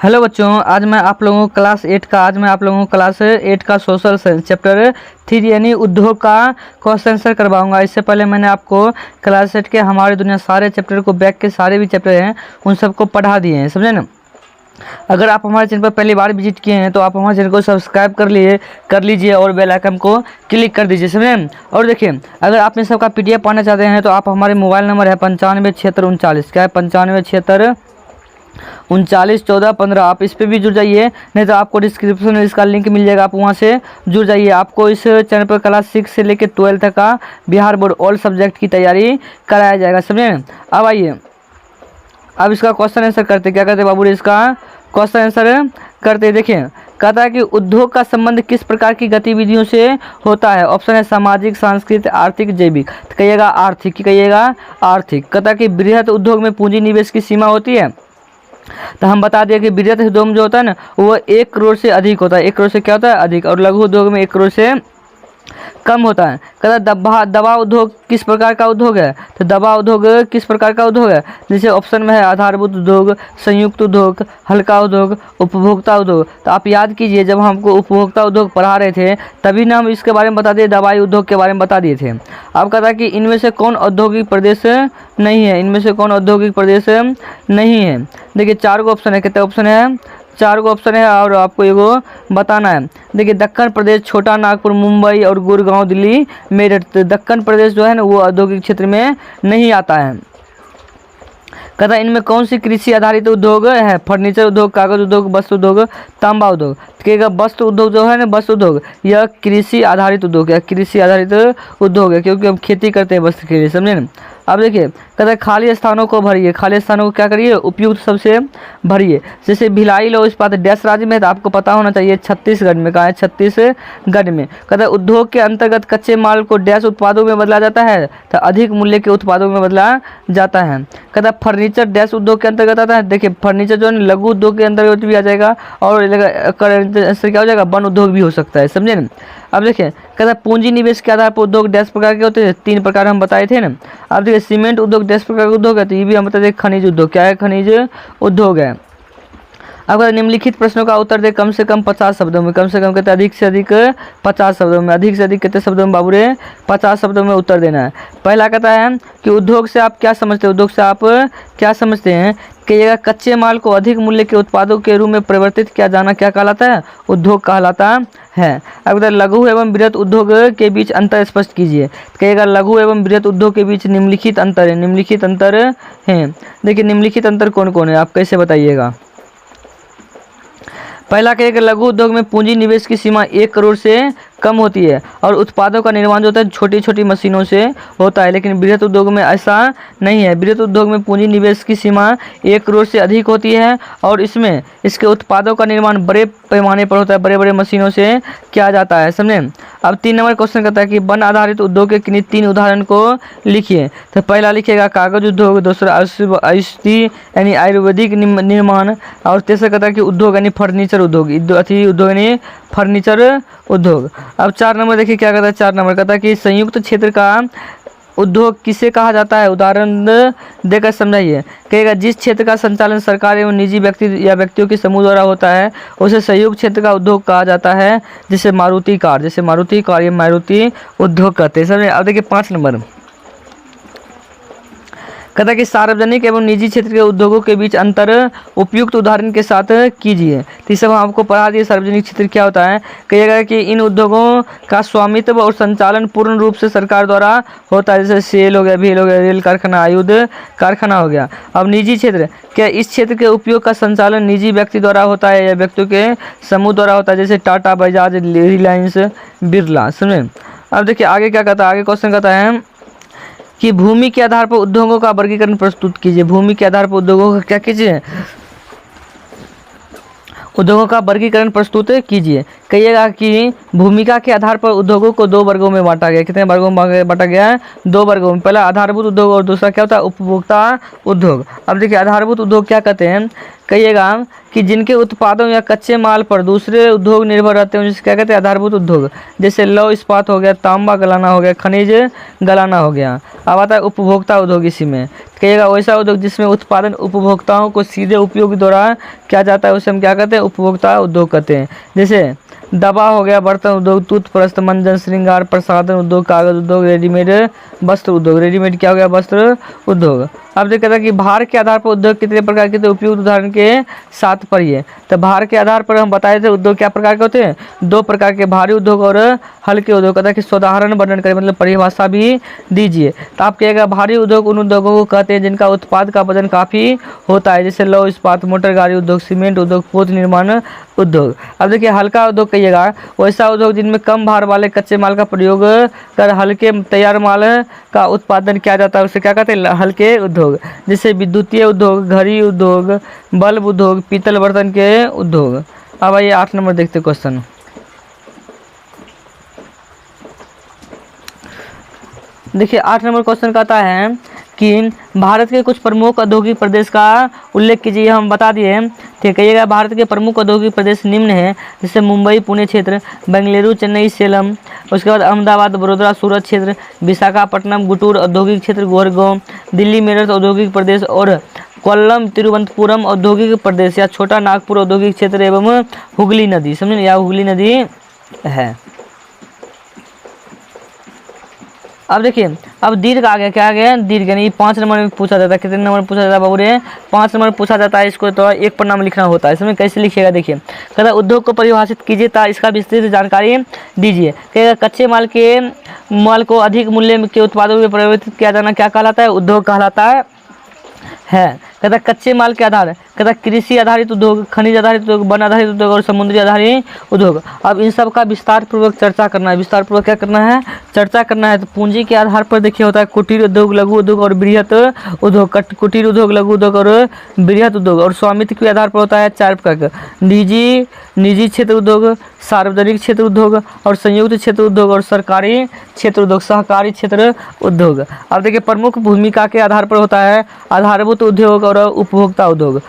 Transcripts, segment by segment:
Hello बच्चों, आज मैं आप लोगों को क्लास 8 का सोशल साइंस चैप्टर 3 यानी उद्योग का क्वेश्चन आंसर करवाऊंगा। इससे पहले मैंने आपको क्लास 8 के हमारी दुनिया सारे चैप्टर को बैक के सारे भी चैप्टर हैं उन सबको पढ़ा दिए हैं, समझे ना। अगर आप हमारे चैनल पर पहली बार विजिट किए हैं तो आप हमारे चैनल को सब्सक्राइब कर लीजिए और बेल आइकन को क्लिक कर दीजिए, समझे। और देखिए, अगर आप इन सबका PDF पढ़ना चाहते हैं तो आप हमारे मोबाइल नंबर है 957639, क्या है 9576391415, आप इस पर भी जुड़ जाइए, नहीं तो आपको डिस्क्रिप्शन में इसका लिंक मिल जाएगा, आप वहाँ से जुड़ जाइए। आपको इस चैनल पर क्लास 6 से लेकर 12 तक का बिहार बोर्ड ऑल सब्जेक्ट की तैयारी कराया जाएगा, समझे। अब आइए, अब इसका क्वेश्चन आंसर करते, क्या करते बाबू, इसका क्वेश्चन आंसर करते। देखिए, कहता है कि उद्योग का संबंध किस प्रकार की गतिविधियों से होता है। ऑप्शन है सामाजिक, सांस्कृतिक, आर्थिक, जैविक। तो कहिएगा आर्थिक, कहिएगा आर्थिक। कहता है कि बृहद उद्योग में पूंजी निवेश की सीमा होती है, तो हम बता दिए कि बृहद उद्योग में जो होता है ना वो 1 करोड़ से अधिक होता है। 1 करोड़ से क्या होता है, अधिक। और लघु उद्योग में 1 करोड़ से कम होता है। कहता दवा उद्योग किस प्रकार का उद्योग है, तो दवा उद्योग किस प्रकार का उद्योग है, जैसे ऑप्शन में है आधारभूत उद्योग, संयुक्त उद्योग, हल्का उद्योग, उपभोक्ता उद्योग। तो आप याद कीजिए, जब हमको उपभोक्ता उद्योग पढ़ा रहे थे तभी ना हम इसके बारे में बता दिए, दवाई उद्योग के बारे में बता दिए थे। अब कहता है कि इनमें से कौन औद्योगिक प्रदेश नहीं है, इनमें से कौन औद्योगिक प्रदेश नहीं है। देखिए 4 गो ऑप्शन है, कितने ऑप्शन है, 4 गो ऑप्शन है और आपको एगो बताना है। देखिए दक्कन प्रदेश, छोटा नागपुर, मुंबई और गुड़गांव, दिल्ली, मेरठ। तो दक्कन प्रदेश जो है ना वो औद्योगिक क्षेत्र में नहीं आता है। कहता है इनमें कौन सी कृषि आधारित उद्योग है, फर्नीचर उद्योग, कागज उद्योग, वस्त्र उद्योग, तांबा उद्योग। कहेगा वस्त्र उद्योग जो है ना, वस्त्र उद्योग यह कृषि आधारित उद्योग है, कृषि आधारित उद्योग है, क्योंकि हम खेती करते हैं वस्त्र के लिए, समझे ना। अब देखिए, कहता है खाली स्थानों को भरिए, खाली स्थानों को क्या करिए, उपयुक्त सबसे भरिए। जैसे भिलाई लो इस्पात डैश राज्य में, तो आपको पता होना चाहिए छत्तीसगढ़ में, कहाँ है, छत्तीसगढ़ में। कहता है उद्योग के अंतर्गत कच्चे माल को डैश उत्पादों में बदला जाता है, तो अधिक मूल्य के उत्पादों में बदला जाता है। कहता है फर्नीचर डैश उद्योग के अंतर्गत आता है। देखिए फर्नीचर जो है लघु उद्योग के अंतर्गत भी आ जाएगा और क्या हो जाएगा, वन उद्योग भी हो सकता है, समझे ना। अब देखिए, कहता है पूंजी निवेश के आधार पर उद्योग डैश प्रकार के होते हैं, 3 प्रकार हम बताए थे ना। अब देखिए सीमेंट उद्योग डैश प्रकार का उद्योग है, तो ये भी हम बताते हैं खनिज उद्योग, क्या है, खनिज उद्योग है। अब निम्नलिखित प्रश्नों का उत्तर दे कम से कम 50 शब्दों में, कम से कम कहते हैं अधिक से अधिक 50 शब्दों में, अधिक से अधिक कितने शब्दों में बाबू रे, 50 शब्दों में उत्तर देना है। पहला कहता है कि उद्योग से आप क्या समझते हैं, उद्योग से आप क्या समझते हैं। कहिएगा कच्चे माल को अधिक मूल्य के उत्पादों के रूप में परिवर्तित किया जाना क्या कहलाता है, उद्योग कहलाता है। अब लघु एवं बृहद उद्योग के बीच अंतर स्पष्ट कीजिए। कहिएगा लघु एवं बृहद उद्योग के बीच निम्नलिखित अंतर है, निम्नलिखित अंतर है। देखिए निम्नलिखित अंतर कौन कौन है, आप कैसे बताइएगा। पहला कहेगा लघु उद्योग में पूंजी निवेश की सीमा 1 करोड़ से कम होती है और उत्पादों का निर्माण जो होता है छोटी छोटी मशीनों से होता है, लेकिन बृहद उद्योग में ऐसा नहीं है। बृहद उद्योग में पूंजी निवेश की सीमा 1 करोड़ से अधिक होती है और इसमें इसके उत्पादों का निर्माण बड़े पैमाने पर होता है, बड़े बड़े मशीनों से किया जाता है, समझे। अब 3 नंबर क्वेश्चन कहता है कि वन आधारित उद्योग के किन्हीं 3 उदाहरण को लिखिए। तो पहला लिखिएगा कागज उद्योग, दूसरा औषधि यानी आयुर्वेदिक निर्माण, और तीसरा कहता है कि उद्योग यानी फर्नीचर उद्योग, उद्योग यानी फर्नीचर उद्योग। अब 4 नंबर देखिए क्या कहता है, 4 नंबर कहता है कि संयुक्त क्षेत्र का उद्योग किसे कहा जाता है, उदाहरण देकर समझाइए। कहेगा जिस क्षेत्र का संचालन सरकार एवं निजी व्यक्ति या व्यक्तियों के समूह द्वारा होता है उसे संयुक्त क्षेत्र का उद्योग कहा जाता है, जैसे मारुति कार, जैसे मारुति कार ये मारुति उद्योग कहते हैं, समझे। अब देखिए 5 नंबर कहता है कि सार्वजनिक एवं निजी क्षेत्र के उद्योगों के बीच अंतर उपयुक्त उदाहरण के साथ कीजिए। तो ये सब हम आपको पढ़ा दिए, सार्वजनिक क्षेत्र क्या होता है। कहिएगा कि इन उद्योगों का स्वामित्व और संचालन पूर्ण रूप से सरकार द्वारा होता है, जैसे सेल हो गया, भेल हो गया, रेल कारखाना, आयुध कारखाना हो गया। अब निजी क्षेत्र, क्या इस क्षेत्र के उपयोग का संचालन निजी व्यक्ति द्वारा होता है या व्यक्तियों के समूह द्वारा होता है, जैसे टाटा, बजाज, रिलायंस, बिरला, समझे। अब देखिए आगे क्या कहता है, आगे क्वेश्चन कहता है कि भूमि के आधार पर उद्योगों का वर्गीकरण प्रस्तुत कीजिए। भूमि के आधार पर उद्योगों का क्या कीजिए, उद्योगों का वर्गीकरण प्रस्तुत कीजिए। कहिएगा कि भूमिका के आधार पर उद्योगों को 2 वर्गों में बांटा गया। कितने वर्गों में बांटा गया है, 2 वर्गों में। पहला आधारभूत उद्योग और दूसरा क्या होता है, उपभोक्ता उद्योग। अब देखिए आधारभूत उद्योग क्या कहते हैं, कहिएगा कि जिनके उत्पादों या कच्चे माल पर दूसरे उद्योग निर्भर रहते हैं, जिसे क्या कहते हैं, आधारभूत उद्योग। जैसे लौह इस्पात हो गया, तांबा गलाना हो गया, खनिज गलाना हो गया। अब आता है उपभोक्ता उद्योग। इसी में कहिएगा वैसा उद्योग जिसमें उत्पादन उपभोक्ताओं को सीधे उपयोग द्वारा किया जाता है, उसे हम क्या कहते हैं, उपभोक्ता उद्योग कहते हैं। जैसे दवा हो गया, बर्तन उद्योग, टूथब्रश, मंजन, श्रृंगार प्रसाधन उद्योग, कागज उद्योग, रेडीमेड वस्त्र उद्योग। रेडीमेड क्या हो गया, वस्त्र उद्योग। अब देखा था कि भार के आधार पर उद्योग कितने प्रकार के थे, उपयुक्त उदाहरण के साथ पढ़िए। तो भार के आधार पर हम बताए थे उद्योग क्या प्रकार के होते हैं, 2 प्रकार के, भारी उद्योग और हल्के उद्योग। कहता है कि साधारण वर्णन करें, मतलब परिभाषा भी दीजिए। तो आप कहिएगा भारी उद्योग उन उद्योगों को कहते हैं जिनका उत्पाद का वजन काफ़ी होता है, जैसे लौह इस्पात, मोटर गाड़ी उद्योग, सीमेंट उद्योग, पोत निर्माण उद्योग। अब देखिए हल्का उद्योग कहिएगा वैसा उद्योग जिनमें कम भार वाले कच्चे माल का प्रयोग कर हल्के तैयार माल का उत्पादन किया जाता है, उसे क्या कहते हैं, हल्के उद्योग। जैसे विद्युतीय उद्योग, घड़ी उद्योग, बल्ब उद्योग, पीतल बर्तन के उद्योग। अब आइए 8 नंबर देखते क्वेश्चन। देखिए 8 नंबर क्वेश्चन कहता है कि भारत के कुछ प्रमुख औद्योगिक प्रदेश का उल्लेख कीजिए। हम बता दिए, ठीक कहिएगा भारत के प्रमुख औद्योगिक प्रदेश निम्न हैं, जैसे मुंबई पुणे क्षेत्र, बेंगलुरु चेन्नई सेलम, उसके बाद अहमदाबाद बड़ोदरा सूरत क्षेत्र, विशाखापट्टनम गुंटूर औद्योगिक क्षेत्र गुड़गांव, दिल्ली मेरठ औद्योगिक प्रदेश और कोल्लम तिरुवनंतपुरम औद्योगिक प्रदेश या छोटा नागपुर औद्योगिक क्षेत्र एवं हुगली नदी, समझे, या हुगली नदी है। अब देखिए अब दीर्घ आ गया, क्या आ गया, दीर्घ, यानी 5 नंबर में पूछा जाता है। कितने नंबर में पूछा जाता है बाबू रे, 5 नंबर में पूछा जाता है। इसको तो एक पन्ना में लिखना होता है। इसमें कैसे लिखिएगा, देखिए कहता है उद्योग को परिभाषित कीजिए तथा इसका विस्तृत जानकारी दीजिए। कहेगा कच्चे माल को अधिक मूल्य के उत्पादों में परिवर्तित किया जाना क्या कहलाता है, उद्योग कहलाता है। कहता कच्चे माल के आधार, कहता कृषि आधारित उद्योग, खनिज आधारित उद्योग, वन आधारित उद्योग और समुद्री आधारित उद्योग। अब इन सब का विस्तार पूर्वक चर्चा करना है। विस्तार पूर्वक क्या करना है, चर्चा करना है। तो पूंजी के आधार पर देखिए होता है कुटीर उद्योग, लघु उद्योग और बृहत उद्योग। कुटीर उद्योग, लघु उद्योग और बृहत उद्योग। और स्वामित्व के आधार पर होता है 4 प्रकार का, निजी क्षेत्र उद्योग, सार्वजनिक क्षेत्र उद्योग और संयुक्त क्षेत्र उद्योग और सरकारी क्षेत्र उद्योग, सहकारी क्षेत्र उद्योग। अब देखिए प्रमुख भूमिका के आधार पर होता है आधारभूत उद्योग और उपभोक्ता उद्योग।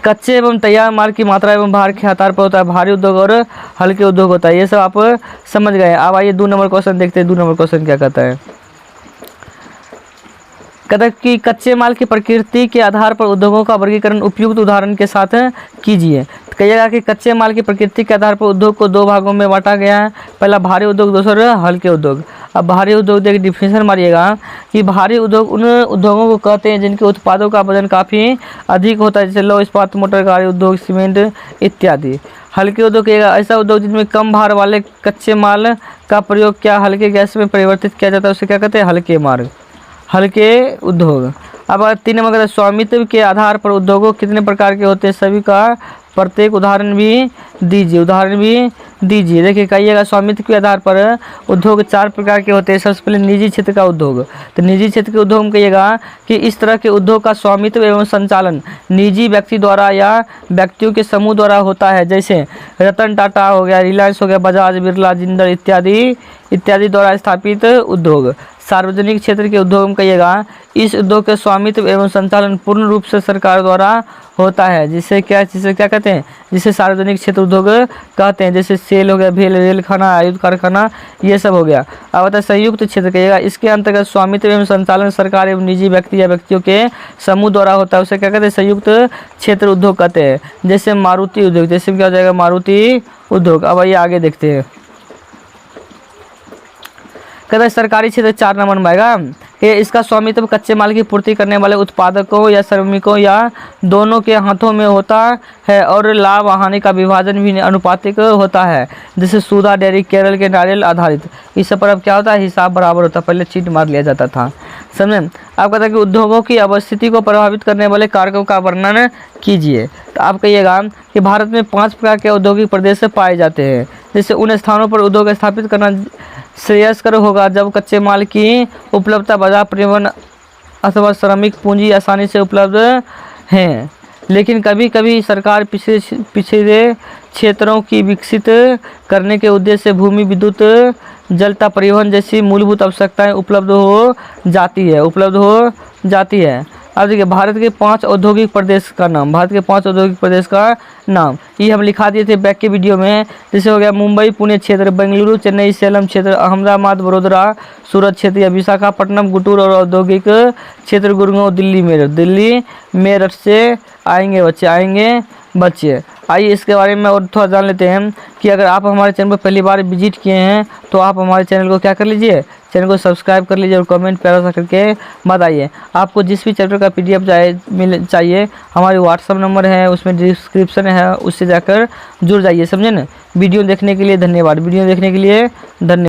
कच्चे एवं तैयार माल की मात्रा एवं भार के आधार पर होता है भारी उद्योग और हल्के उद्योग होता है। ये सब आप समझ गए। अब आइए 2 नंबर क्वेश्चन देखते हैं। 2 नंबर क्वेश्चन क्या कहता है, कहता है कि कच्चे माल की प्रकृति के आधार पर उद्योगों का वर्गीकरण उपयुक्त उदाहरण के साथ कीजिए। कहिएगा कि कच्चे माल की प्रकृति के आधार पर उद्योग को 2 भागों में बांटा गया है, पहला भारी उद्योग, दूसरा हल्के उद्योग। अब भारी उद्योग देख डिफिनेशन मारिएगा कि भारी उद्योग उन उद्योगों को कहते हैं जिनके उत्पादों का वजन काफ़ी अधिक होता है, जैसे लौह इस्पात, मोटर गाड़ी उद्योग, सीमेंट इत्यादि। हल्के उद्योग कहिएगा ऐसा उद्योग जिनमें कम भार वाले कच्चे माल का प्रयोग क्या हल्के गैस में परिवर्तित किया जाता है, उसे क्या कहते हैं, हल्के मार्ग, हल्के उद्योग। अब 3 नंबर कहते हैं स्वामित्व के आधार पर उद्योगों कितने प्रकार के होते हैं, सभी का प्रत्येक उदाहरण भी दीजिए, उदाहरण भी दीजिए। देखिए कहिएगा स्वामित्व के आधार पर उद्योग 4 प्रकार के होते हैं। सबसे पहले निजी क्षेत्र का उद्योग। तो निजी क्षेत्र के उद्योग में कहिएगा कि इस तरह के उद्योग का स्वामित्व एवं संचालन निजी व्यक्ति द्वारा या व्यक्तियों के समूह द्वारा होता है, जैसे रतन टाटा हो गया, रिलायंस हो गया, बजाज बिरला, जिंदल इत्यादि द्वारा स्थापित उद्योग। सार्वजनिक क्षेत्र के उद्योग में कहिएगा इस उद्योग के स्वामित्व एवं संचालन पूर्ण रूप से सरकार द्वारा होता है, जिसे क्या कहते हैं, जिसे सार्वजनिक क्षेत्र उद्योग कहते हैं। जैसे सेल हो गया, भेल, रेल खाना, आयुध कारखाना, ये सब हो गया। अब आता है संयुक्त क्षेत्र कहिएगा इसके अंतर्गत स्वामित्व एवं संचालन सरकार एवं निजी व्यक्ति या व्यक्तियों के समूह द्वारा होता है, उसे क्या कहते हैं, संयुक्त क्षेत्र उद्योग कहते हैं। जैसे मारुति उद्योग, जैसे क्या हो जाएगा, मारुति उद्योग। अब आइए आगे देखते हैं। कहता है सरकारी क्षेत्र 4 नंबर में आएगा। ये इसका स्वामित्व कच्चे माल की पूर्ति करने वाले उत्पादकों या श्रमिकों या दोनों के हाथों में होता है और लाभ हानि का विभाजन भी अनुपातिक होता है, जैसे सुधा डेयरी, केरल के नारियल आधारित। इस सब पर अब क्या होता है, हिसाब बराबर होता है, पहले चीट मार लिया जाता था, समझे। आप कहते हैं कि उद्योगों की अवस्थिति को प्रभावित करने वाले कारकों का वर्णन कीजिए। तो आप कहिएगा कि भारत में 5 प्रकार के औद्योगिक प्रदेश पाए जाते हैं। जैसे उन स्थानों पर उद्योग स्थापित करना श्रेयस्कर होगा जब कच्चे माल की उपलब्धता, बाजार परिवहन अथवा श्रमिक पूंजी आसानी से उपलब्ध हैं। लेकिन कभी कभी सरकार पिछड़े क्षेत्रों की विकसित करने के उद्देश्य से भूमि, विद्युत, जलता, परिवहन जैसी मूलभूत आवश्यकताएं उपलब्ध हो जाती है। अब देखिए भारत के 5 औद्योगिक प्रदेश का नाम, भारत के 5 औद्योगिक प्रदेश का नाम ये हम लिखा दिए थे बैक के वीडियो में। जैसे हो गया मुंबई पुणे क्षेत्र, बेंगलुरु चेन्नई सेलम क्षेत्र, अहमदाबाद वडोदरा सूरत क्षेत्र, या विशाखापट्टनम गुंटूर और औद्योगिक क्षेत्र गुड़गांव दिल्ली मेरठ, दिल्ली मेरठ से आएंगे बच्चे। आइए इसके बारे में और थोड़ा जान लेते हैं कि अगर आप हमारे चैनल पर पहली बार विजिट किए हैं तो आप हमारे चैनल को क्या कर लीजिए, चैनल को सब्सक्राइब कर लीजिए और कमेंट प्यारा सा करके बताइए। आपको जिस भी चैप्टर का PDF चाहिए हमारी व्हाट्सअप नंबर है, उसमें डिस्क्रिप्शन है, उससे जाकर जुड़ जाइए, समझे ना। वीडियो देखने के लिए धन्यवाद, वीडियो देखने के लिए धन्यवाद।